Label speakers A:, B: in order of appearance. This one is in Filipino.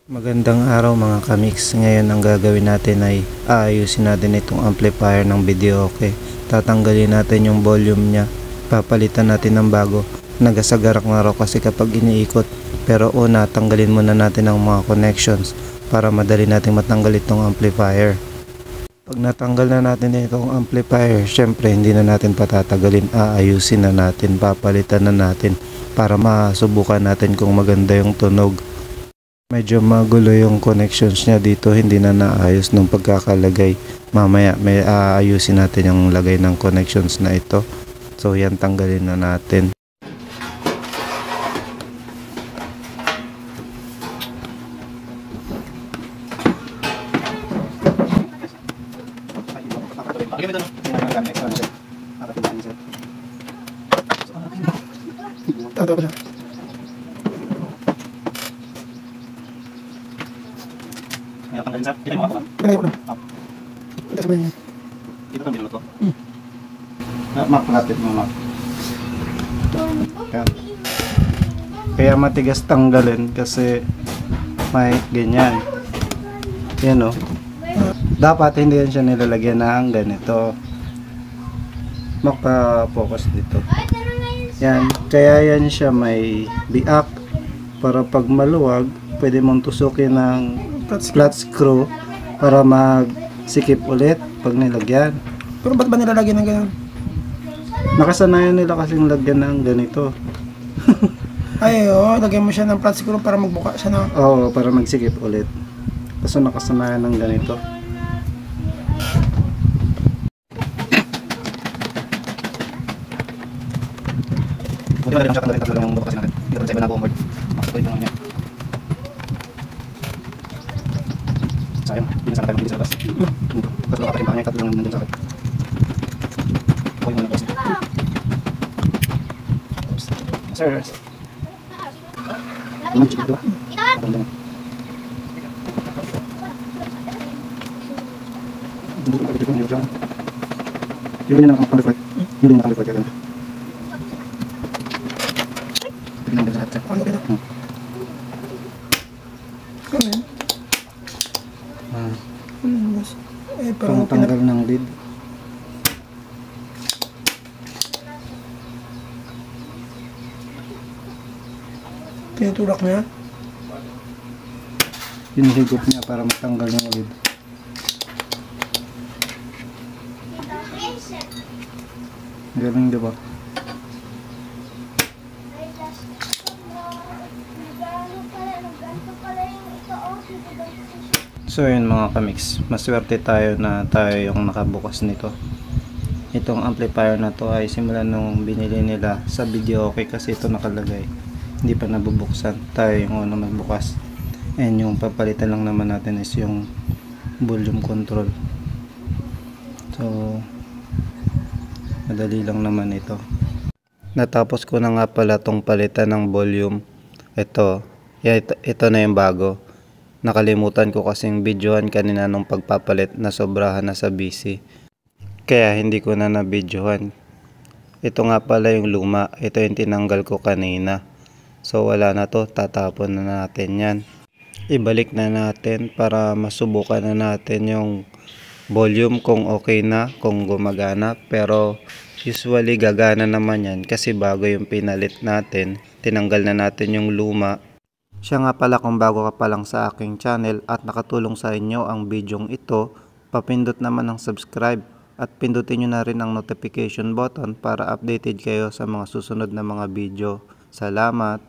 A: Magandang araw mga kamix. Ngayon ang gagawin natin ay aayusin natin itong amplifier ng Videoke. Tatanggalin natin yung volume niya. Papalitan natin ng bago. Nagasagarak na raw kasi kapag iniikot. Pero una, tanggalin muna natin ang mga connections para madali natin matanggal itong amplifier. Pag natanggal na natin itong amplifier, syempre hindi na natin patatagalin. Aayusin na natin, papalitan na natin para masubukan natin kung maganda yung tunog. Medyo magulo yung connections niya dito, hindi na naayos nung pagkakalagay. Mamaya may aayusin natin yung lagay ng connections na ito. So yan, tanggalin na natin. Maklapit mo mak. Kaya matigas tanggalin kasi may ganyan. Yan o. Dapat hindi yan siya nilalagyan ng ganito. Maka-focus dito. Yan. Kaya yan siya may biak. Para pag maluwag, pwede mong tusukin ng flat screw para magsikip ulit pag nilagyan.
B: Pero ba't ba nilalagyan ng ganyan?
A: Nakasanayan nila kasing lagyan ng ganito.
B: Ay, oo, lagyan mo siya ng flat screw para magbuka siya na.
A: Oo, para magsikip ulit. Kaso nakasanayan ng ganito. Buti ba rin siya tatlo lang yung bukas natin. Dito rin sa iba na bombard. Makasakoy mo niya. Sayang, hindi sana tayo magpili sa labas. Tapos nakapatay pa niya, tatlo lang nandun sa akin. Okay mo na kasi. Sir. Anong chip ito? Hindi ko pagkakita ko niyo dyan. Hindi niya nakapalify. Hindi niya nakapalify ka ganun. Tignan din sa lahat.
B: Ano ba? Ganun.
A: Pang tanggal ng lead.
B: Tinutulak niya.
A: Hinihigop niya para matanggal yung lead. Galing, diba? So yun mga kamix, maswerte tayo na tayo yung nakabukas nito. Itong amplifier na to ay simula nung binili nila sa Videoke kasi ito nakalagay. Hindi pa nabubuksan, tayo yung unang nagbukas. And yung papalitan lang naman natin is yung volume control. So madali lang naman ito. Natapos ko na nga pala tong palitan ng volume. Ito na yung bago. Nakalimutan ko kasing videohan kanina nung pagpapalit na sobrahan na sa busy. Kaya hindi ko na nabidyohan. Ito nga pala yung luma. Ito yung tinanggal ko kanina. So wala na to. Tatapon na natin yan. Ibalik na natin para masubukan na natin yung volume kung okay na, kung gumagana. Pero usually gagana naman yan kasi bago yung pinalit natin. Tinanggal na natin yung luma. Siya nga pala, kung bago ka pa lang sa aking channel at nakatulong sa inyo ang bidyong ito, papindot naman ng subscribe at pindutin nyo na rin ang notification button para updated kayo sa mga susunod na mga video. Salamat!